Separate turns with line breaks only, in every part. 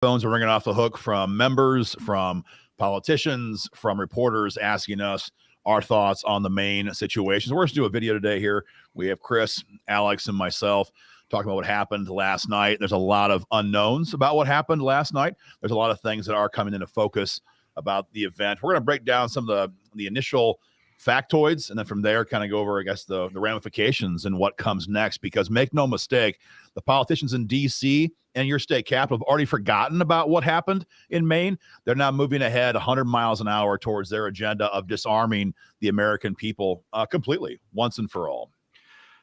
Phones are ringing off the hook from members, from politicians, from reporters asking us our thoughts on the Maine situation. So we're going to do a video today here. We have Chris, Alex, and myself talking about what happened last night. There's a lot of unknowns about what happened last night. There's a lot of things that are coming into focus about the event. We're going to break down some of the initial factoids, and then from there kind of go over, I guess, the ramifications and what comes next. Because make no mistake, the politicians in D.C. and your state capital have already forgotten about what happened in Maine. They're now moving ahead 100 miles an hour towards their agenda of disarming the American people completely, once and for all.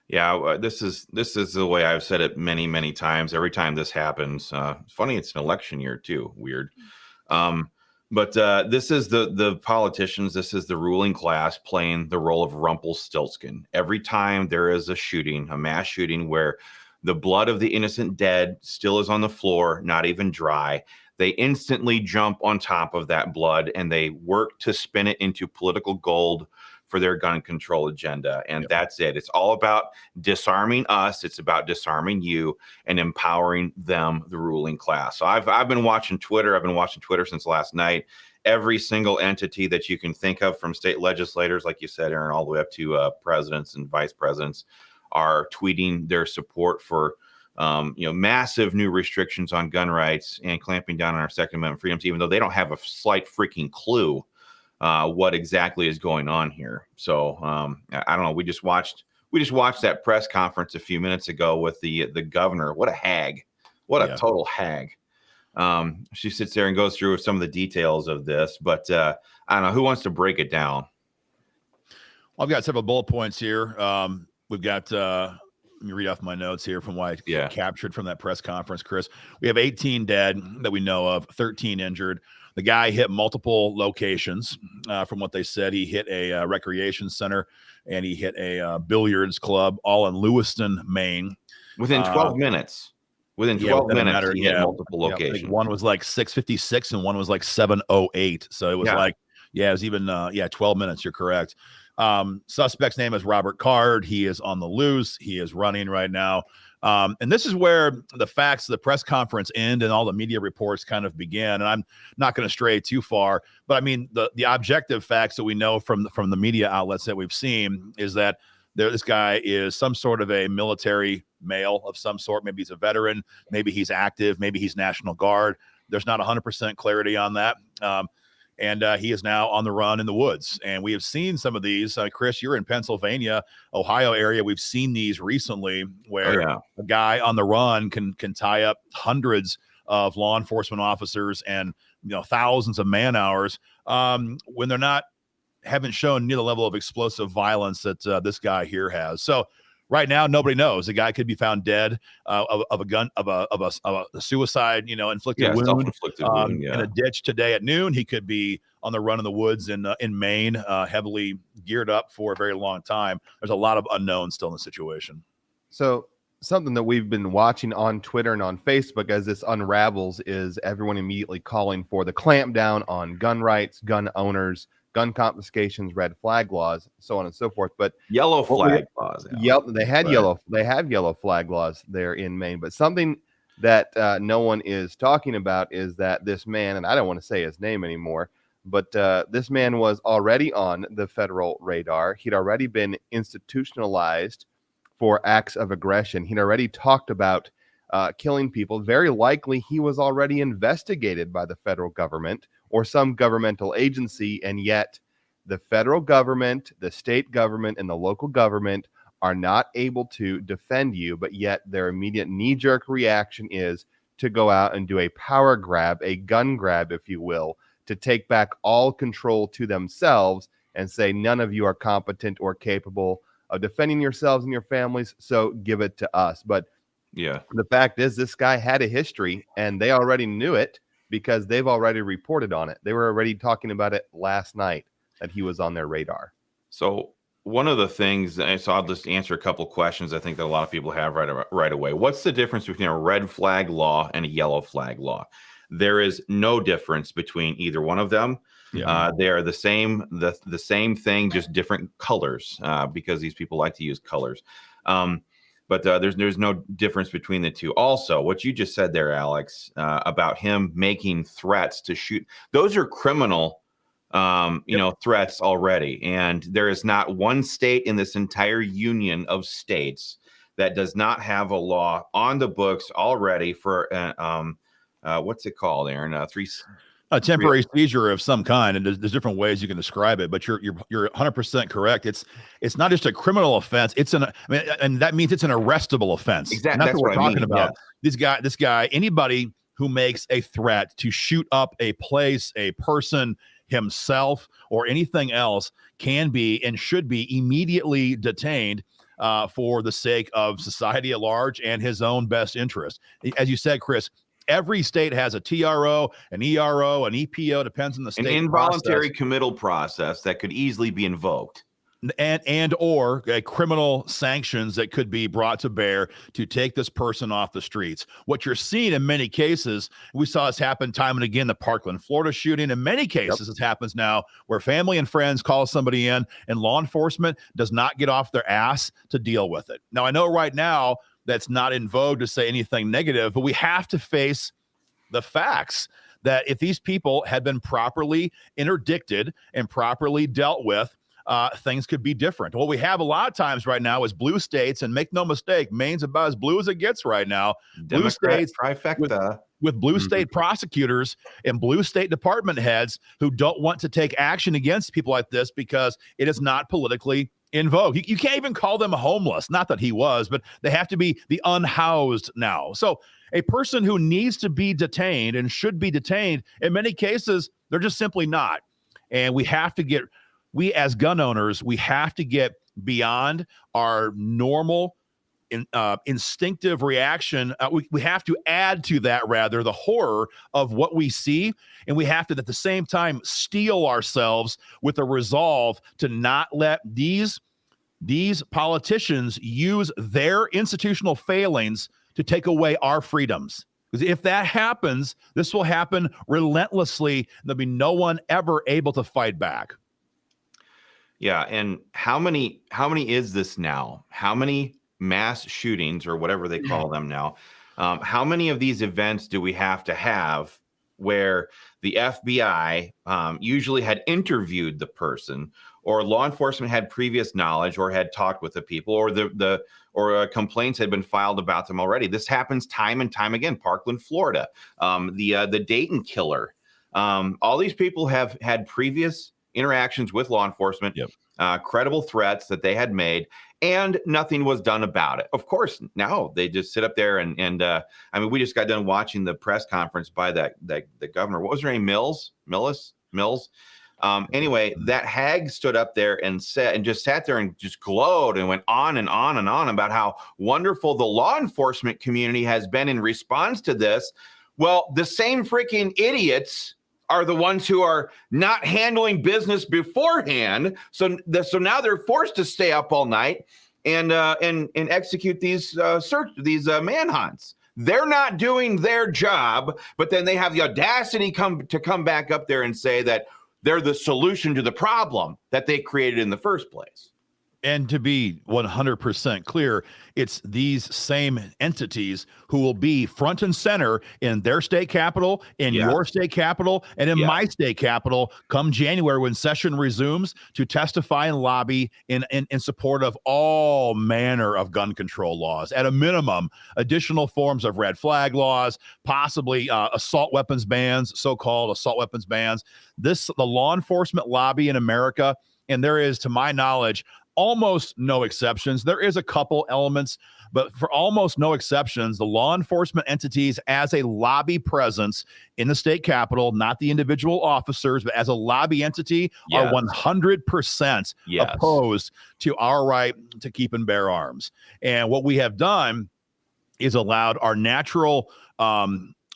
Yeah, this is the way I've said it many, many times. Every time this happens, it's funny. It's an election year too. Weird. But this is the politicians. This is the ruling class playing the role of Rumpelstiltskin. Every time there is a shooting, a mass shooting where the blood of the innocent dead still is on the floor, not even dry, they instantly jump on top of that blood and they work to spin it into political gold for their gun control agenda. And that's it. It's all about disarming us. It's about disarming you and empowering them, the ruling class. So I've been watching Twitter. I've been watching Twitter since last night. Every single entity that you can think of, from state legislators, like you said, Aaron, all the way up to presidents and vice presidents, are tweeting their support for massive new restrictions on gun rights and clamping down on our Second Amendment freedoms, even though they don't have a slight freaking clue what exactly is going on here. So I don't know. We just watched that press conference a few minutes ago with the governor. What a hag! What a total hag! She sits there and goes through some of the details of this, but I don't know who wants to break it down.
Well, I've got several bullet points here. We've got. Let me read off my notes here from what I captured from that press conference, Chris. We have 18 dead that we know of, 13 injured. The guy hit multiple locations. From what they said, he hit a recreation center and he hit a billiards club, all in Lewiston, Maine.
Within 12 minutes. Within 12 minutes, he hit multiple locations.
I think one was like 6:56 and one was like 7:08. So it was it was even 12 minutes. You're correct. Suspect's name is Robert Card. He is on the loose. He is running right now. And this is where the facts of the press conference end and all the media reports kind of begin. And I'm not going to stray too far, but I mean, the objective facts that we know from the media outlets that we've seen is that this guy is some sort of a military male of some sort. Maybe he's a veteran. Maybe he's active. Maybe he's National Guard. There's not 100% clarity on that. And he is now on the run in the woods. And we have seen some of these. Chris, you're in Pennsylvania, Ohio area. We've seen these recently where a guy on the run can tie up hundreds of law enforcement officers and thousands of man hours when they're haven't shown near the level of explosive violence that this guy here has. So right now, nobody knows. The guy could be found dead of a suicide, inflicted wound,
self-inflicted wound
in a ditch today at noon. He could be on the run in the woods in Maine, heavily geared up for a very long time. There's a lot of unknowns still in the situation.
So something that we've been watching on Twitter and on Facebook as this unravels is everyone immediately calling for the clampdown on gun rights, gun owners, gun confiscations, red flag laws, so on and so forth. But
yellow flag laws.
Yep, they have yellow flag laws there in Maine. But something that no one is talking about is that this man, and I don't want to say his name anymore, but this man was already on the federal radar. He'd already been institutionalized for acts of aggression. He'd already talked about killing people. Very likely he was already investigated by the federal government or some governmental agency, and yet the federal government, the state government, and the local government are not able to defend you, but yet their immediate knee-jerk reaction is to go out and do a power grab, a gun grab, if you will, to take back all control to themselves and say none of you are competent or capable of defending yourselves and your families, so give it to us. But the fact is this guy had a history, and they already knew it, because they've already reported on it. They were already talking about it last night, that he was on their radar.
So one of the things, so I'll just answer a couple of questions I think that a lot of people have right away. What's the difference between a red flag law and a yellow flag law? There is no difference between either one of them. They are the same thing, just different colors, because these people like to use colors. But there's no difference between the two. Also, what you just said there, Alex, about him making threats to shoot, those are criminal, threats already. And there is not one state in this entire union of states that does not have a law on the books already for what's it called, Aaron?
A temporary seizure of some kind, and there's different ways you can describe it, but you're 100% correct. It's not just a criminal offense; and that means it's an arrestable offense.
Exactly,
that's what we're talking about.
Yeah.
This guy, anybody who makes a threat to shoot up a place, a person, himself, or anything else can be and should be immediately detained for the sake of society at large and his own best interest. As you said, Chris. Every state has a TRO, an ERO, an EPO, depends on the state.
An involuntary committal process that could easily be invoked.
And or criminal sanctions that could be brought to bear to take this person off the streets. What you're seeing in many cases, we saw this happen time and again, the Parkland, Florida shooting. In many cases, it happens now where family and friends call somebody in and law enforcement does not get off their ass to deal with it. Now, I know right now, that's not in vogue to say anything negative, but we have to face the facts that if these people had been properly interdicted and properly dealt with, things could be different. What we have a lot of times right now is blue states, and make no mistake, Maine's about as blue as it gets right now. Blue states
trifecta.
With blue state prosecutors and blue state department heads who don't want to take action against people like this because it is not politically in vogue. You can't even call them homeless. Not that he was, but they have to be the unhoused now. So a person who needs to be detained and should be detained, in many cases, they're just simply not. And we as gun owners, we have to get beyond our normal instinctive reaction. We have to add to that, rather, the horror of what we see. And we have to, at the same time, steel ourselves with a resolve to not let these politicians use their institutional failings to take away our freedoms. Because if that happens, this will happen relentlessly. There'll be no one ever able to fight back.
Yeah. And how many is this now? How many mass shootings, or whatever they call them now, how many of these events do we have to have where the FBI usually had interviewed the person, or law enforcement had previous knowledge, or had talked with the people, or complaints had been filed about them already? This happens time and time again. Parkland, Florida, the Dayton killer. All these people have had previous interactions with law enforcement, credible threats that they had made, and nothing was done about it. Of course, now they just sit up there and we just got done watching the press conference by the governor. What was her name? Mills. Anyway, that hag stood up there and just sat there and just glowed and went on and on and on about how wonderful the law enforcement community has been in response to this. Well, the same freaking idiots are the ones who are not handling business beforehand. So now they're forced to stay up all night and execute these manhunts. They're not doing their job, but then they have the audacity to come back up there and say that they're the solution to the problem that they created in the first place.
And to be 100% clear, it's these same entities who will be front and center in their state capital, in your state capital, and in my state capital come January when session resumes to testify and lobby in support of all manner of gun control laws. At a minimum, additional forms of red flag laws, possibly assault weapons bans, so-called assault weapons bans. The law enforcement lobby in America, and there is, to my knowledge, almost no exceptions. There is a couple elements, but for almost no exceptions, the law enforcement entities as a lobby presence in the state capitol, not the individual officers, but as a lobby entity, are 100% opposed to our right to keep and bear arms. And what we have done is allowed our natural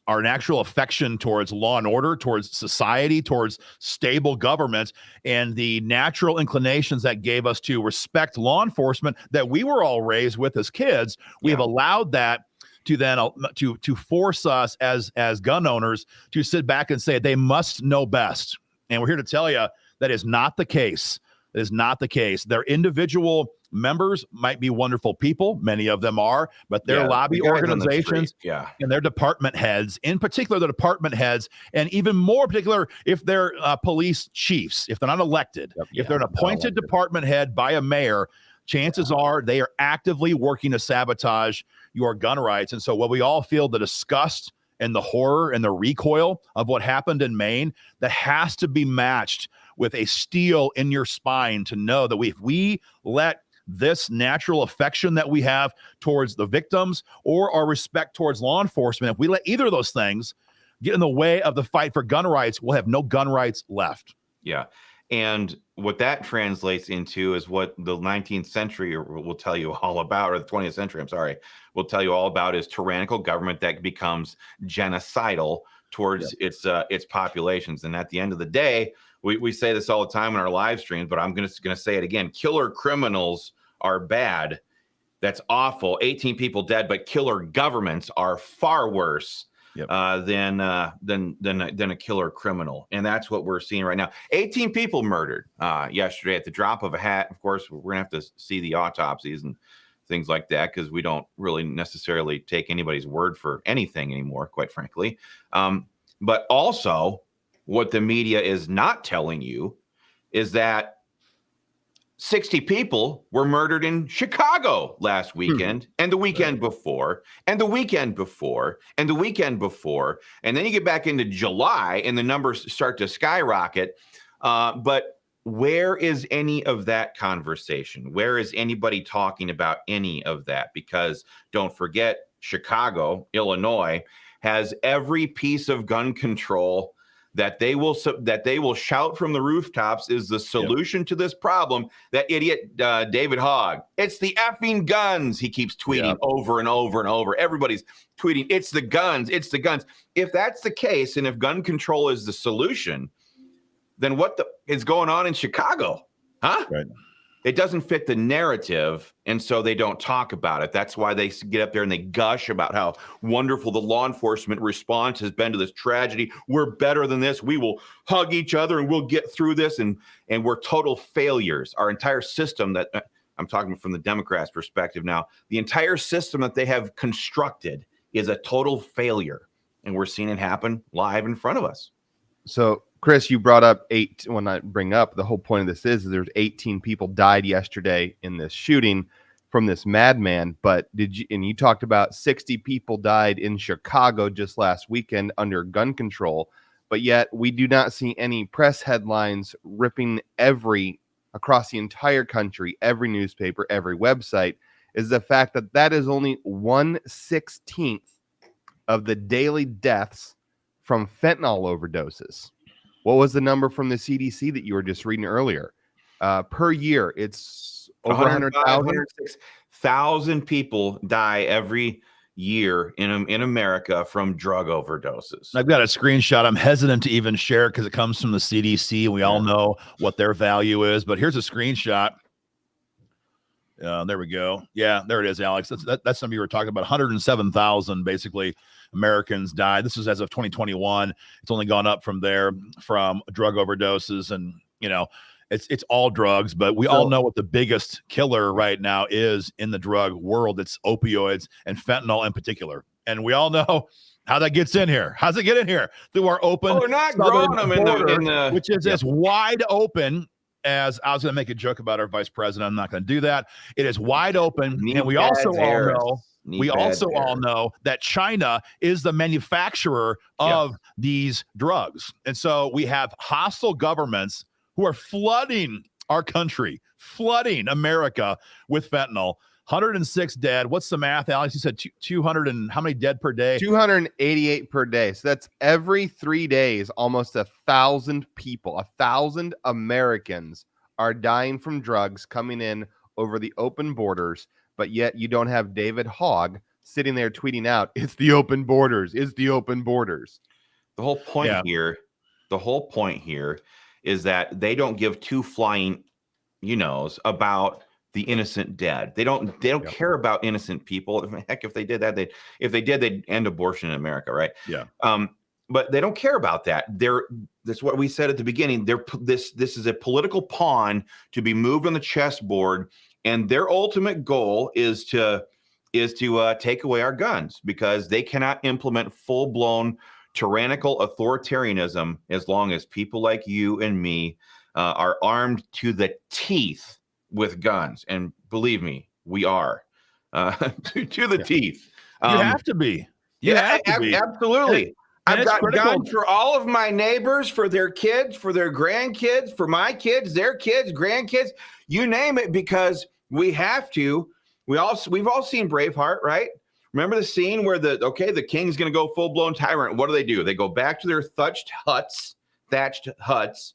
affection towards law and order, towards society, towards stable government, and the natural inclinations that gave us to respect law enforcement that we were all raised with as kids. We have allowed that to then to force us as gun owners to sit back and say they must know best. And we're here to tell you that is not the case. That is not the case. Their individual members might be wonderful people. Many of them are, but their lobby
the guys on the
organizations
street,
and their department heads, in particular, the department heads, and even more particular, if they're police chiefs, if they're not elected, if they're an appointed department head by a mayor, chances are they are actively working to sabotage your gun rights. And so while we all feel the disgust and the horror and the recoil of what happened in Maine, that has to be matched with a steel in your spine to know that if we let this natural affection that we have towards the victims or our respect towards law enforcement, if we let either of those things get in the way of the fight for gun rights, we'll have no gun rights left.
Yeah. And what that translates into is what the 19th century will tell you all about, or the 20th century, I'm sorry, will tell you all about, is tyrannical government that becomes genocidal towards its populations. And at the end of the day, we say this all the time in our live streams, but I'm going to say it again. Killer criminals are bad. That's awful. 18 people dead, but killer governments are far worse than a killer criminal. And that's what we're seeing right now. 18 people murdered yesterday at the drop of a hat. Of course, we're going to have to see the autopsies and things like that, because we don't really necessarily take anybody's word for anything anymore, quite frankly. But also, what the media is not telling you is that 60 people were murdered in Chicago last weekend, and the weekend before, and the weekend before, and the weekend before. And then you get back into July and the numbers start to skyrocket. But where is any of that conversation? Where is anybody talking about any of that? Because don't forget, Chicago, Illinois, has every piece of gun control that they will shout from the rooftops is the solution to this problem. That idiot David Hogg. It's the effing guns. He keeps tweeting over and over and over. Everybody's tweeting, it's the guns. It's the guns. If that's the case, and if gun control is the solution, then what is going on in Chicago? Huh?
Right.
It doesn't fit the narrative, and so they don't talk about it. That's why they get up there and they gush about how wonderful the law enforcement response has been to this tragedy. We're better than this. We will hug each other and we'll get through this, and we're total failures. Our entire system, that I'm talking from the Democrats' perspective now, the entire system that they have constructed is a total failure, and we're seeing it happen live in front of us.
So, Chris, you brought up when I bring up the whole point of this is there's 18 people died yesterday in this shooting from this madman. But you talked about 60 people died in Chicago just last weekend under gun control, but yet we do not see any press headlines ripping across the entire country, every newspaper, every website, is the fact that is only 1/16 of the daily deaths from fentanyl overdoses. What was the number from the CDC that you were just reading earlier? Per year, it's over
106,000 people die every year in America from drug overdoses.
I've got a screenshot. I'm hesitant to even share because it comes from the CDC. We all know what their value is, but here's a screenshot. There we go. Yeah, there it is, Alex. That's something you were talking about. 107,000 basically Americans died. This is as of 2021. It's only gone up from there from drug overdoses, and it's all drugs. But we all know what the biggest killer right now is in the drug world. It's opioids and fentanyl in particular, and we all know how that gets in here. How's it get in here? Through our open,
they're not growing them
border, which is as wide open. As I was going to make a joke about our vice president, I'm not going to do that. It is wide open, and we also all know that China is the manufacturer of these drugs, and so we have hostile governments who are flooding our country, flooding America with fentanyl. 106 dead. What's the math, Alex? You said 200 and how many dead per day?
288 per day. So that's every 3 days, almost 1,000 people, 1,000 Americans are dying from drugs coming in over the open borders. But yet you don't have David Hogg sitting there tweeting out, "It's the open borders. It's the open borders."
The whole point here is that they don't give two flying, about the innocent dead. They don't care about innocent people. Heck, if they did that, they'd end abortion in America, right?
Yeah.
But they don't care about that. That's what we said at the beginning. This is a political pawn to be moved on the chessboard and their ultimate goal is to take away our guns, because they cannot implement full-blown tyrannical authoritarianism as long as people like you and me are armed to the teeth with guns. And believe me, we are to the teeth.
You have to be. You have to be.
Absolutely.
And
I've got
critical.
guns for all of my neighbors, for their kids, for their grandkids, for my kids, their kids, grandkids, you name it, because we have to. We've all seen Braveheart, right? Remember the scene where the king's going to go full-blown tyrant. What do? They go back to their thatched huts,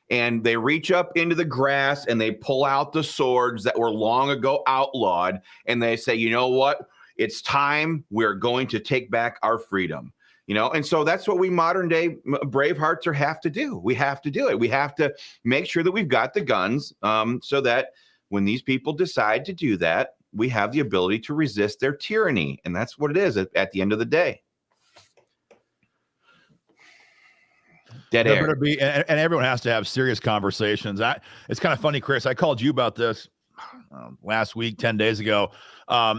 and they reach up into the grass and they pull out the swords that were long ago outlawed, and they say, you know what? It's time. We're going to take back our freedom. And so that's what we modern day Bravehearts have to do. We have to do it. We have to make sure that we've got the guns so that when these people decide to do that, we have the ability to resist their tyranny. And that's what it is at the end of the day. Dead air.
And everyone has to have serious conversations. It's kind of funny, Chris. I called you about this last week, 10 days ago.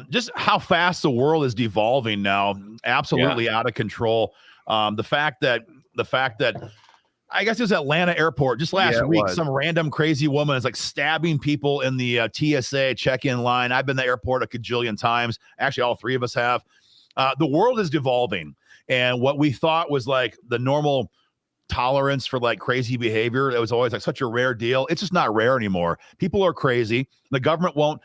Just how fast the world is devolving now, absolutely out of control. The fact that I guess it was Atlanta airport just last week, some random crazy woman is like stabbing people in the TSA check-in line. I've been to the airport a cajillion times. Actually, all three of us have. The world is devolving, and what we thought was like the normal tolerance for like crazy behavior, it was always like such a rare deal. It's just not rare anymore. People are crazy. The government won't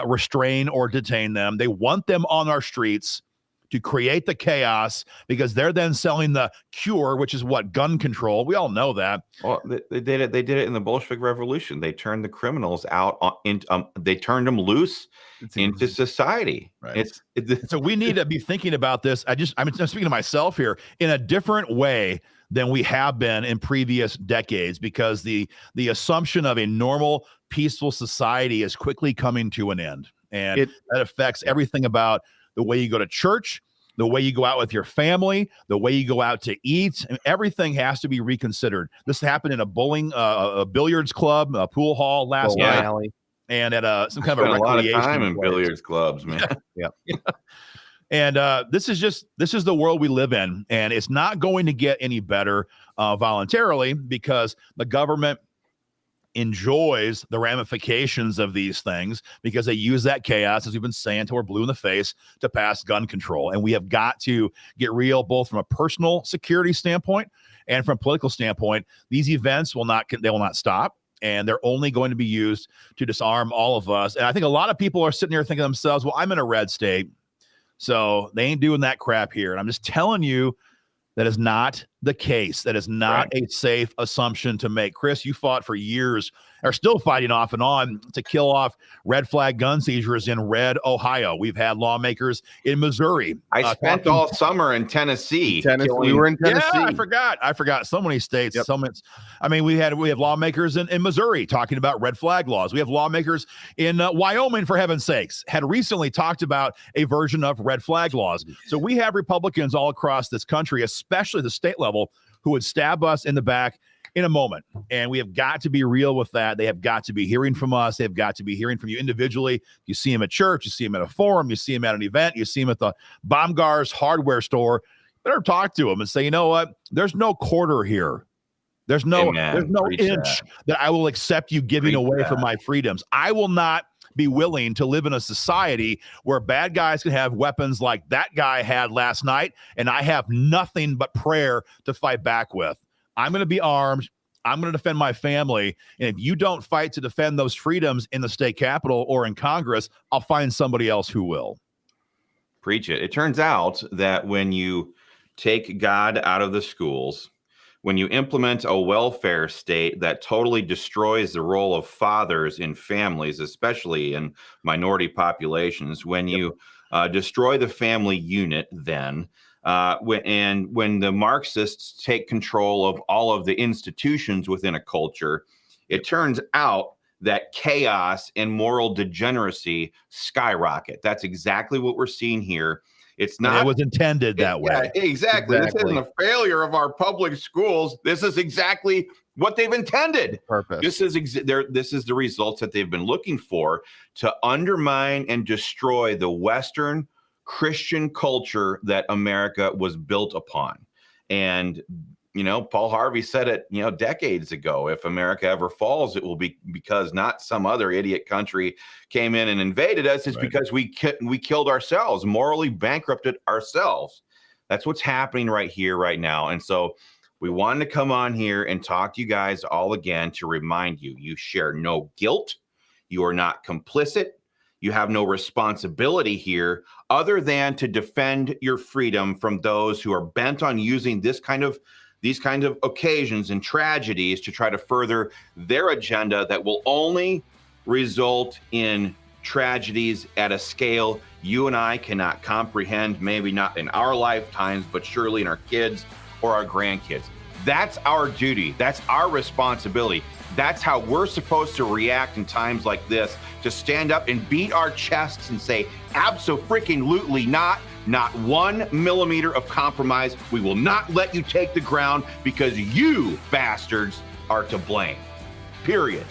restrain or detain them. They want them on our streets to create the chaos, because they're then selling the cure, which is what? Gun control. We all know that.
Well, they did it. They did it in the Bolshevik Revolution. They turned the criminals out. They turned them loose into society.
Right. So we need to be thinking about this. I'm speaking to myself here in a different way than we have been in previous decades, because the assumption of a normal, peaceful society is quickly coming to an end, and that affects everything about the way you go to church, the way you go out with your family, the way you go out to eat, and everything has to be reconsidered. This happened in a billiards club, a pool hall last night, and at some kind of a recreation.
A lot of time in billiards clubs, man.
Yeah.
And this is the world we live in, and it's not going to get any better voluntarily, because the government enjoys the ramifications of these things, because they use that chaos, as we've been saying, till we're blue in the face, to pass gun control. And we have got to get real, both from a personal security standpoint and from a political standpoint. These events will not stop, and they're only going to be used to disarm all of us. And I think a lot of people are sitting here thinking to themselves, well, I'm in a red state, so they ain't doing that crap here. And I'm just telling you, that is not the case. That is not a safe assumption to make. Chris, you fought for years, are still fighting off and on, to kill off red flag gun seizures in red Ohio. We've had lawmakers in Missouri.
I spent all summer in Tennessee.
We were in Tennessee.
Yeah, I forgot. So many states.
Yep.
We have lawmakers in Missouri talking about red flag laws. We have lawmakers in Wyoming, for heaven's sakes, had recently talked about a version of red flag laws. So we have Republicans all across this country, especially the state level, who would stab us in the back in a moment. And we have got to be real with that. They have got to be hearing from us. They've got to be hearing from you individually. You see them at church, you see them at a forum, you see them at an event, you see them at the Baumgar's hardware store. Better talk to them and say, you know what? There's no quarter here. There's no inch that I will accept you giving away for my freedoms. I will not be willing to live in a society where bad guys can have weapons like that guy had last night, and I have nothing but prayer to fight back with. I'm going to be armed. I'm going to defend my family. And if you don't fight to defend those freedoms in the state capitol or in Congress, I'll find somebody else who will.
Preach it. It turns out that when you take God out of the schools, when you implement a welfare state that totally destroys the role of fathers in families, especially in minority populations, when you destroy the family unit, then when the Marxists take control of all of the institutions within a culture, it turns out that chaos and moral degeneracy skyrocket. That's exactly what we're seeing here. It's not.
And it was intended that way.
Yeah, exactly. This isn't a failure of our public schools. This is exactly what they've intended.
Purpose.
This is the results that they've been looking for, to undermine and destroy the Western Christian culture that America was built upon. And Paul Harvey said it, decades ago, if America ever falls, it will be because not some other idiot country came in and invaded us. It's because we killed ourselves, morally bankrupted ourselves. That's what's happening right here, right now. And so we wanted to come on here and talk to you guys all again to remind you, you share no guilt. You are not complicit. You have no responsibility here other than to defend your freedom from those who are bent on using these kind of occasions and tragedies to try to further their agenda that will only result in tragedies at a scale you and I cannot comprehend, maybe not in our lifetimes, but surely in our kids or our grandkids. That's our duty. That's our responsibility. That's how we're supposed to react in times like this, to stand up and beat our chests and say, abso-freaking-lutely not 1 millimeter of compromise. We will not let you take the ground because you bastards are to blame. Period.